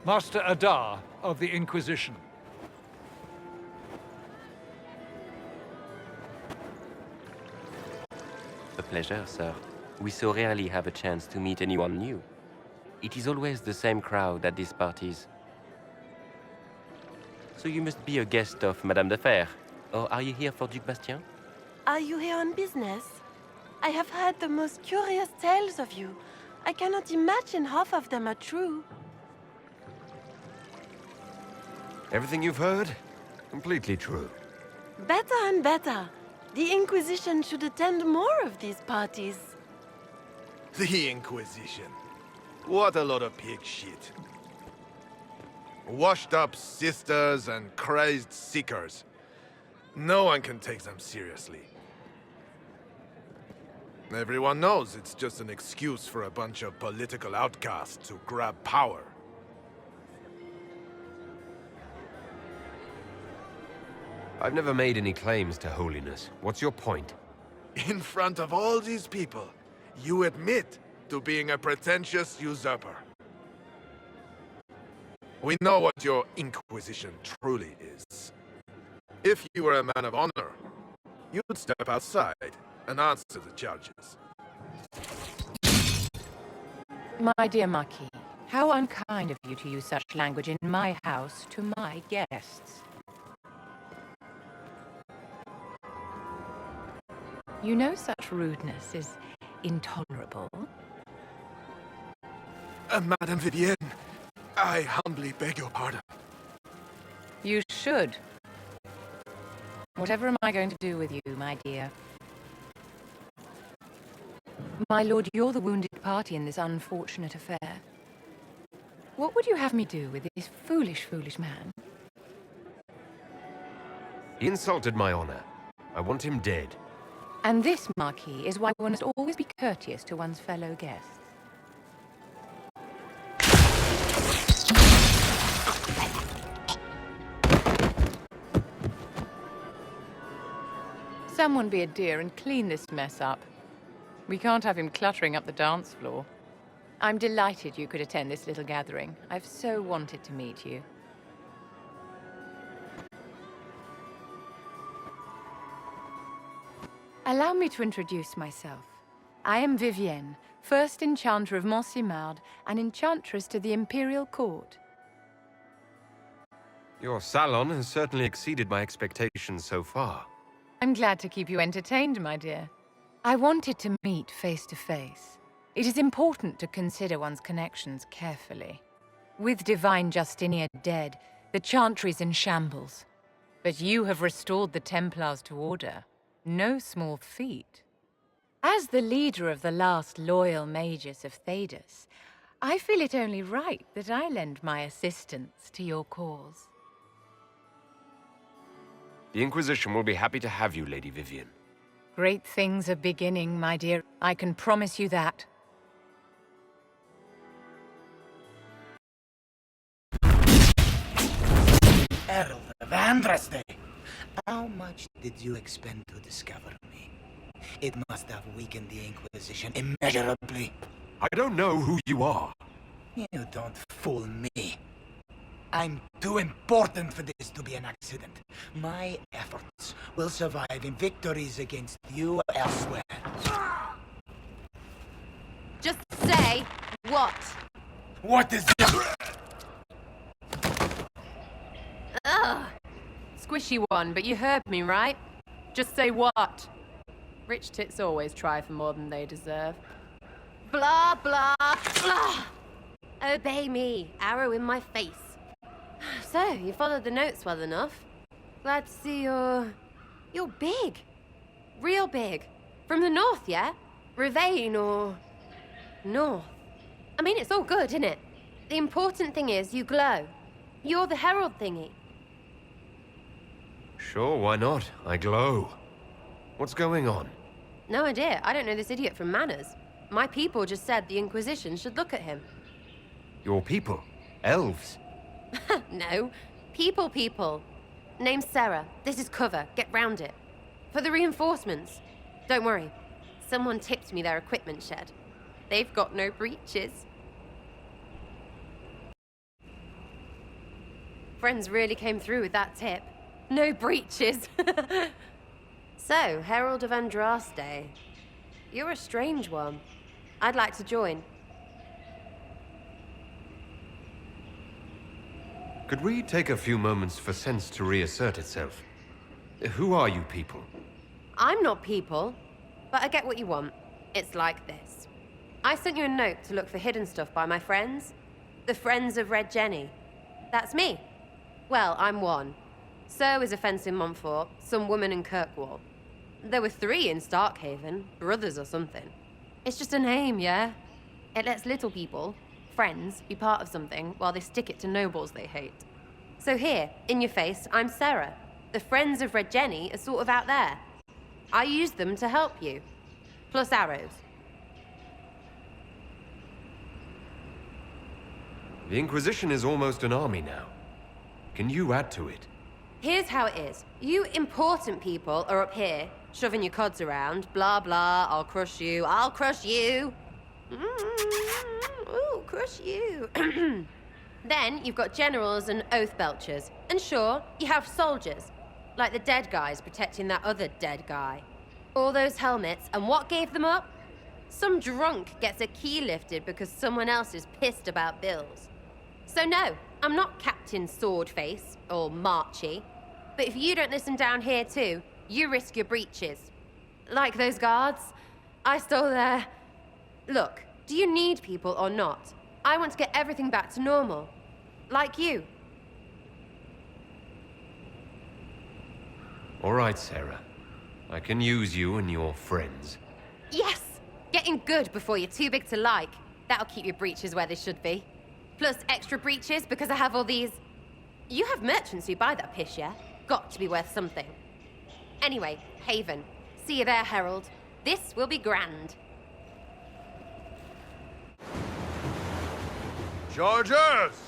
Master Adar of the Inquisition. A pleasure, sir. We so rarely have a chance to meet anyone new. It is always the same crowd at these parties. So you must be a guest of Madame de Fer. Or are you here for Duc Bastien? Are you here on business? I have heard the most curious tales of you. I cannot imagine half of them are true. Everything you've heard? Completely true. Better and better. The Inquisition should attend more of these parties. The Inquisition. What a lot of pig shit. Washed-up sisters and crazed seekers. No one can take them seriously. Everyone knows it's just an excuse for a bunch of political outcasts to grab power. I've never made any claims to holiness. What's your point? In front of all these people, you admit to being a pretentious usurper. We know what your Inquisition truly is. If you were a man of honor, you'd step outside and answer the charges. My dear Marquis, how unkind of you to use such language in my house to my guests. You know such rudeness is intolerable. Madame Vivienne, I humbly beg your pardon. You should. Whatever am I going to do with you, my dear? My lord, you're the wounded party in this unfortunate affair. What would you have me do with this foolish, foolish man? He insulted my honor. I want him dead. And this, Marquis, is why one must always be courteous to one's fellow guests. Someone be a dear and clean this mess up. We can't have him cluttering up the dance floor. I'm delighted you could attend this little gathering. I've so wanted to meet you. Allow me to introduce myself. I am Vivienne, first Enchanter of Montsimard and Enchantress to the Imperial Court. Your salon has certainly exceeded my expectations so far. I'm glad to keep you entertained, my dear. I wanted to meet face to face. It is important to consider one's connections carefully. With Divine Justinian dead, the Chantry's in shambles. But you have restored the Templars to order. No small feat. As the leader of the last loyal mages of Thedas, I feel it only right that I lend my assistance to your cause. The Inquisition will be happy to have you, Lady Vivienne. Great things are beginning, my dear. I can promise you that. Herald of Andraste! How much did you expend to discover me? It must have weakened the Inquisition immeasurably. I don't know who you are. You don't fool me. I'm too important for this to be an accident. My efforts will survive in victories against you elsewhere. Just say what? What is this? Ugh. Squishy one, but you heard me, right? Just say what? Rich tits always try for more than they deserve. Blah, blah, blah. Obey me. Arrow in my face. So, you followed the notes well enough. Glad to see you're big. Real big. From the north, yeah? Ravane or... north. I mean, it's all good, isn't it? The important thing is you glow. You're the herald thingy. Sure, why not? I glow. What's going on? No idea. I don't know this idiot from Manners. My people just said the Inquisition should look at him. Your people? Elves? No. People. Name's Sarah. This is cover. Get round it. For the reinforcements. Don't worry. Someone tipped me their equipment shed. They've got no breaches. Friends really came through with that tip. No breaches. So, Herald of Andraste. You're a strange one. I'd like to join. Could we take a few moments for sense to reassert itself? Who are you people? I'm not people, but I get what you want. It's like this. I sent you a note to look for hidden stuff by my friends. The Friends of Red Jenny. That's me. Well, I'm one. So is a fence in Montfort, some woman in Kirkwall. There were 3 in Starkhaven, brothers or something. It's just a name, yeah? It lets little people, friends, be part of something while they stick it to nobles they hate. So here, in your face, I'm Sarah. The Friends of Red Jenny are sort of out there. I used them to help you. Plus arrows. The Inquisition is almost an army now. Can you add to it? Here's how it is. You important people are up here, shoving your cods around. Blah, blah, I'll crush you, I'll crush you. Ooh, crush you. Then you've got generals and oath belchers. And sure, you have soldiers. Like the dead guys protecting that other dead guy. All those helmets, and what gave them up? Some drunk gets a key lifted because someone else is pissed about bills. So no, I'm not Captain Swordface, or Marchy. But if you don't listen down here too, you risk your breeches. Like those guards, I stole their... Look, do you need people or not? I want to get everything back to normal. Like you. All right, Sarah. I can use you and your friends. Yes! Getting good before you're too big to like. That'll keep your breeches where they should be. Plus extra breeches because I have all these... You have merchants who buy that piss, yeah? Got to be worth something. Anyway, Haven. See you there, Herald. This will be grand. Chargers!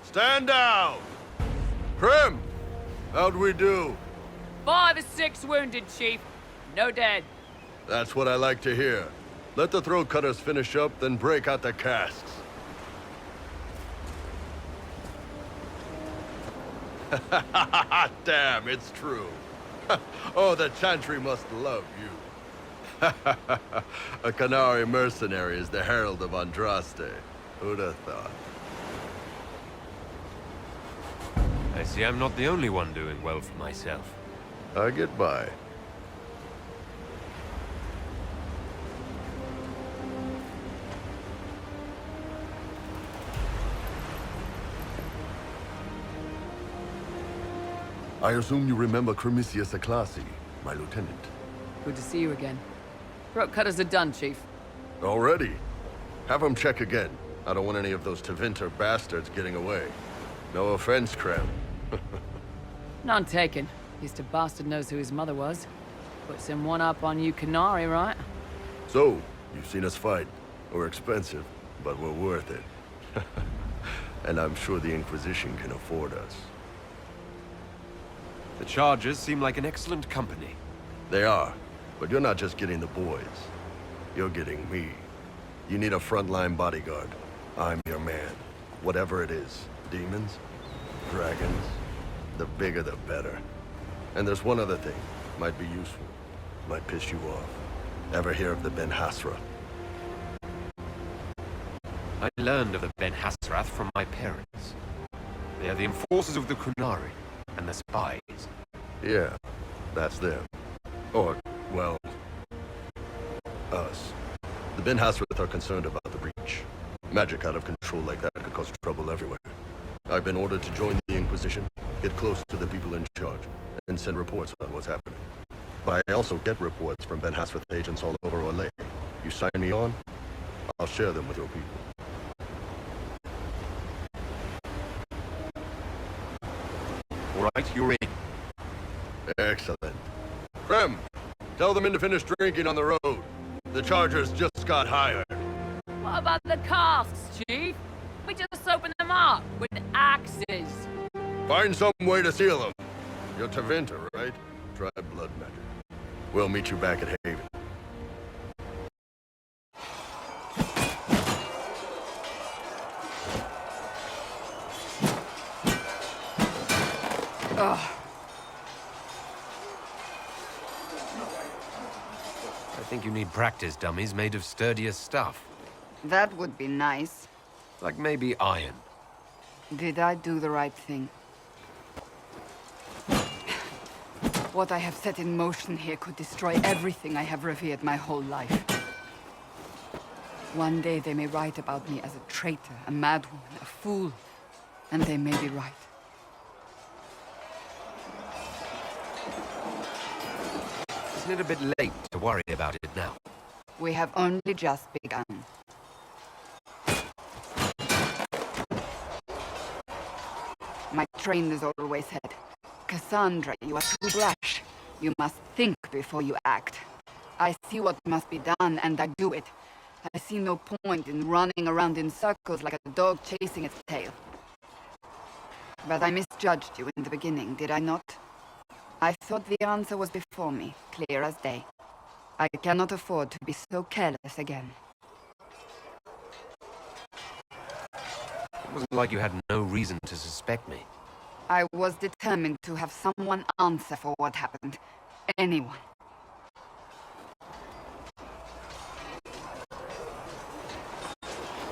Stand down! Prim! How'd we do? 5 or 6 wounded, Chief. No dead. That's what I like to hear. Let the throat cutters finish up, then break out the casks. Damn, it's true. Oh, the Chantry must love you. A Canary mercenary is the Herald of Andraste. Who'd have thought? I see I'm not the only one doing well for myself. I get by. I assume you remember Cremisius Aclassi, my lieutenant. Good to see you again. Throat cutters are done, Chief. Already? Have him check again. I don't want any of those Tevinter bastards getting away. No offense, Krem. None taken. At least a bastard knows who his mother was. Puts him one up on you Canary, right? So, you've seen us fight. We're expensive, but we're worth it. And I'm sure the Inquisition can afford us. The Chargers seem like an excellent company. They are, but you're not just getting the boys. You're getting me. You need a frontline bodyguard. I'm your man. Whatever it is. Demons? Dragons? The bigger the better. And there's one other thing. Might be useful. Might piss you off. Ever hear of the Ben Hasra? I learned of the Ben Hasrath from my parents. They are the enforcers of the Kunari, and the spies. Yeah, that's them. Or, well, us. The Ben Hasrath are concerned about the breach. Magic out of control like that could cause trouble everywhere. I've been ordered to join the Inquisition, get close to the people in charge, and send reports on what's happening. But I also get reports from Ben Hasrath agents all over Orlais. You sign me on, I'll share them with your people. All right, you're in. Excellent. Krem, tell the men to finish drinking on the road. The Chargers just got hired. What about the casks, Chief? We just opened them up with axes. Find some way to seal them. You're Tevinter, right? Try blood magic. We'll meet you back at Haven. I think you need practice dummies made of sturdier stuff. That would be nice. Like maybe iron. Did I do the right thing? What I have set in motion here could destroy everything I have revered my whole life. One day they may write about me as a traitor, a madwoman, a fool. And they may be right. Isn't it a bit late to worry about it now? We have only just begun. My trainers always said, Cassandra, you are too brash. You must think before you act. I see what must be done, and I do it. I see no point in running around in circles like a dog chasing its tail. But I misjudged you in the beginning, did I not? I thought the answer was before me, clear as day. I cannot afford to be so careless again. It wasn't like you had no reason to suspect me. I was determined to have someone answer for what happened. Anyone.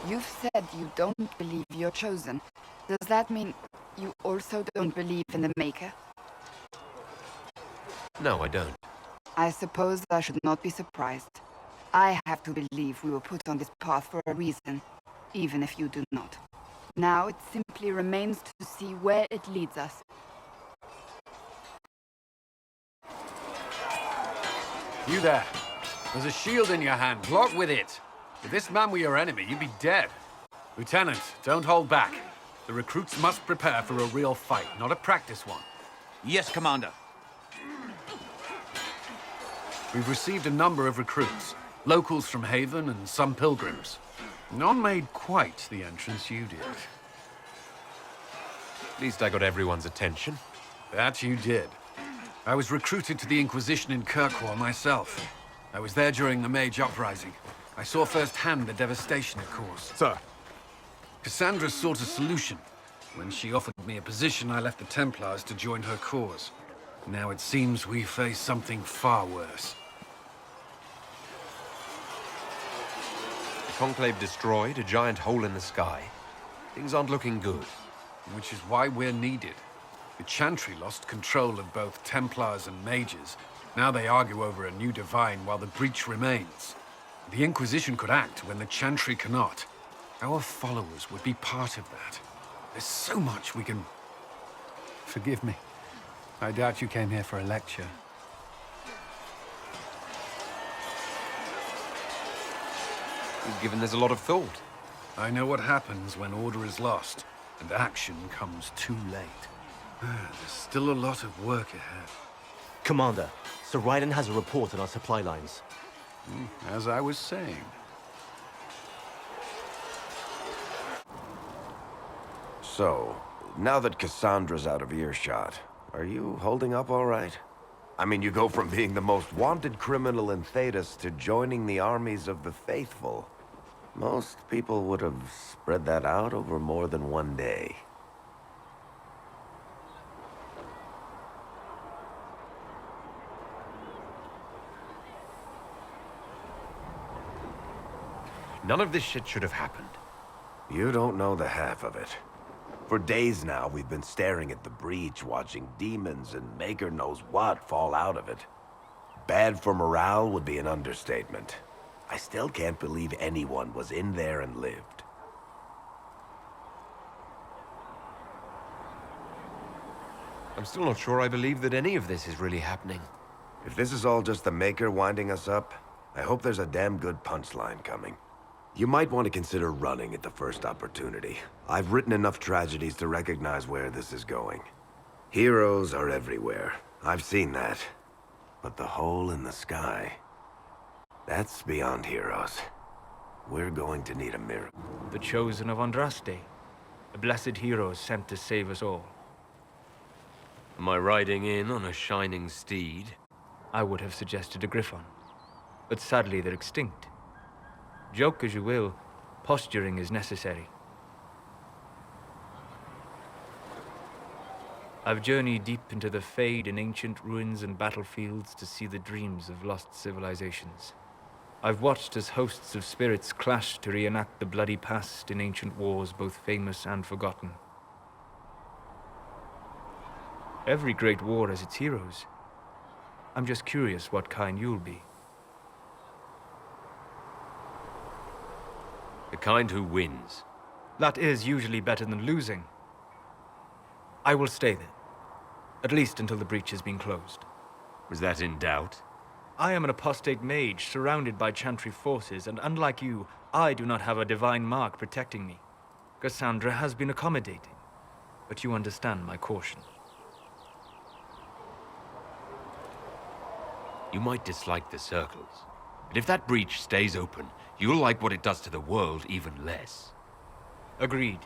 You've said you don't believe you're chosen. Does that mean you also don't believe in the Maker? No, I don't. I suppose I should not be surprised. I have to believe we were put on this path for a reason, even if you do not. Now it simply remains to see where it leads us. You there. There's a shield in your hand. Block with it. If this man were your enemy, you'd be dead. Lieutenant, don't hold back. The recruits must prepare for a real fight, not a practice one. Yes, Commander. We've received a number of recruits. Locals from Haven and some pilgrims. None made quite the entrance you did. At least I got everyone's attention. That you did. I was recruited to the Inquisition in Kirkwall myself. I was there during the Mage Uprising. I saw firsthand the devastation it caused. Sir. Cassandra sought a solution. When she offered me a position, I left the Templars to join her cause. Now it seems we face something far worse. The Conclave destroyed, a giant hole in the sky. Things aren't looking good. Which is why we're needed. The Chantry lost control of both Templars and Mages. Now they argue over a new divine while the breach remains. The Inquisition could act when the Chantry cannot. Our followers would be part of that. There's so much we can... Forgive me. I doubt you came here for a lecture. You've given this a lot of thought. I know what happens when order is lost, and action comes too late. There's still a lot of work ahead. Commander, Sir Ryden has a report on our supply lines. As I was saying. So, now that Cassandra's out of earshot, are you holding up all right? I mean, you go from being the most wanted criminal in Thedas to joining the armies of the faithful. Most people would have spread that out over more than one day. None of this shit should have happened. You don't know the half of it. For days now, we've been staring at the breach, watching demons and Maker knows what fall out of it. Bad for morale would be an understatement. I still can't believe anyone was in there and lived. I'm still not sure I believe that any of this is really happening. If this is all just the Maker winding us up, I hope there's a damn good punchline coming. You might want to consider running at the first opportunity. I've written enough tragedies to recognize where this is going. Heroes are everywhere. I've seen that. But the hole in the sky... that's beyond heroes. We're going to need a miracle. The chosen of Andraste. A blessed hero sent to save us all. Am I riding in on a shining steed? I would have suggested a griffon. But sadly they're extinct. Joke as you will, posturing is necessary. I've journeyed deep into the Fade in ancient ruins and battlefields to see the dreams of lost civilizations. I've watched as hosts of spirits clash to reenact the bloody past in ancient wars, both famous and forgotten. Every great war has its heroes. I'm just curious what kind you'll be. The kind who wins. That is usually better than losing. I will stay there. At least until the breach has been closed. Was that in doubt? I am an apostate mage, surrounded by Chantry forces, and unlike you, I do not have a divine mark protecting me. Cassandra has been accommodating, but you understand my caution. You might dislike the circles, but if that breach stays open, you'll like what it does to the world even less. Agreed.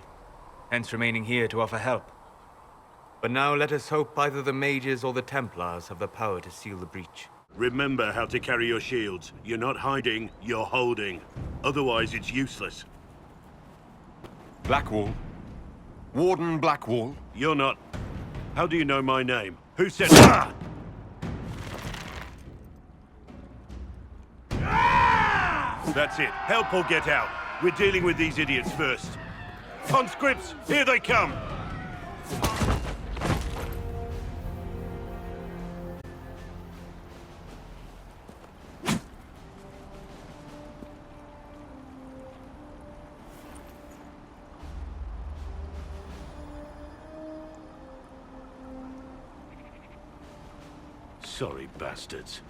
Hence remaining here to offer help. But now let us hope either the mages or the Templars have the power to seal the breach. Remember how to carry your shields. You're not hiding, you're holding. Otherwise, it's useless. Blackwall. Warden Blackwall. You're not... How do you know my name? Who said... Ah! That's it. Help or get out. We're dealing with these idiots first. Conscripts, here they come! Sorry, bastards.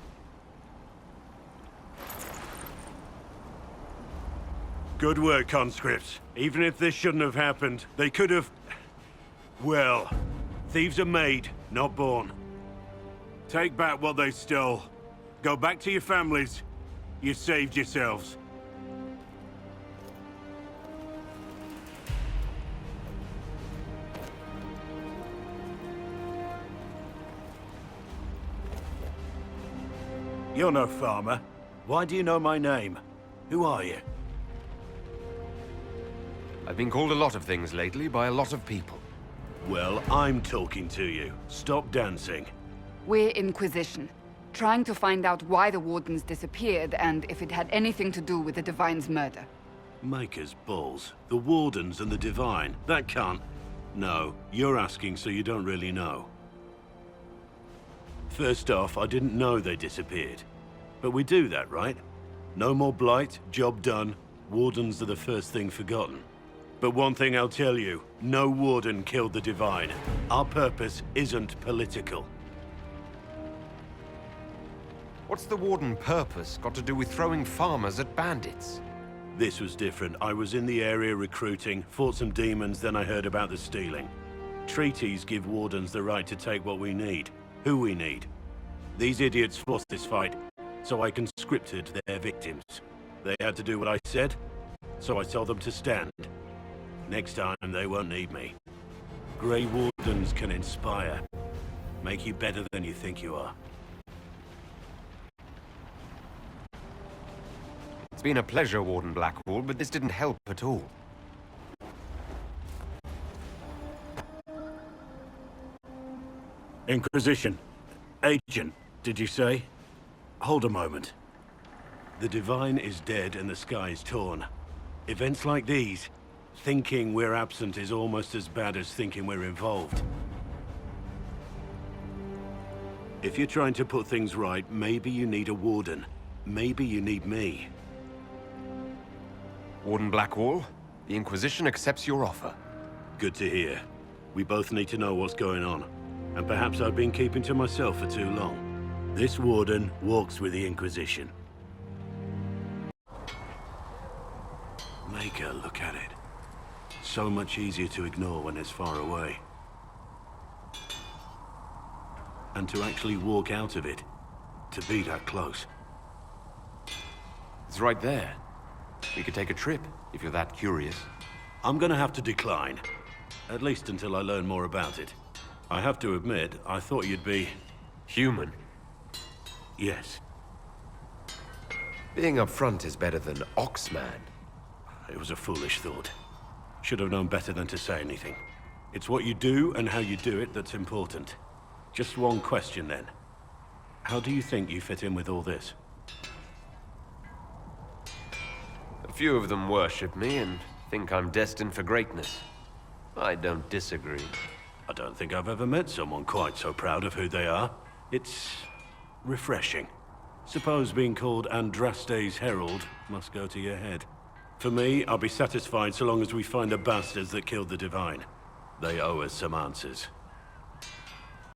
Good work, conscripts. Even if this shouldn't have happened, they could have... Well, thieves are made, not born. Take back what they stole. Go back to your families. You saved yourselves. You're no farmer. Why do you know my name? Who are you? I've been called a lot of things lately by a lot of people. Well, I'm talking to you. Stop dancing. We're Inquisition, trying to find out why the Wardens disappeared and if it had anything to do with the Divine's murder. Maker's balls. The Wardens and the Divine. That can't... No, you're asking so you don't really know. First off, I didn't know they disappeared. But we do that, right? No more blight, job done. Wardens are the first thing forgotten. But one thing I'll tell you, no Warden killed the Divine. Our purpose isn't political. What's the Warden purpose got to do with throwing farmers at bandits? This was different. I was in the area recruiting, fought some demons, then I heard about the stealing. Treaties give Wardens the right to take what we need, who we need. These idiots forced this fight, so I conscripted their victims. They had to do what I said, so I told them to stand. Next time, they won't need me. Grey Wardens can inspire. Make you better than you think you are. It's been a pleasure, Warden Blackwall, but this didn't help at all. Inquisition. Agent, did you say? Hold a moment. The Divine is dead and the sky is torn. Events like these, thinking we're absent is almost as bad as thinking we're involved. If you're trying to put things right, maybe you need a Warden. Maybe you need me. Warden Blackwall, the Inquisition accepts your offer. Good to hear. We both need to know what's going on. And perhaps I've been keeping to myself for too long. This Warden walks with the Inquisition. Maker, look at it. So much easier to ignore when it's far away. And to actually walk out of it, to be that close. It's right there. We could take a trip, if you're that curious. I'm gonna have to decline. At least until I learn more about it. I have to admit, I thought you'd be... human? Yes. Being upfront is better than Oxman. It was a foolish thought. Should have known better than to say anything. It's what you do and how you do it that's important. Just one question then. How do you think you fit in with all this? A few of them worship me and think I'm destined for greatness. I don't disagree. I don't think I've ever met someone quite so proud of who they are. It's refreshing. Suppose being called Andraste's Herald must go to your head. For me, I'll be satisfied so long as we find the bastards that killed the Divine. They owe us some answers.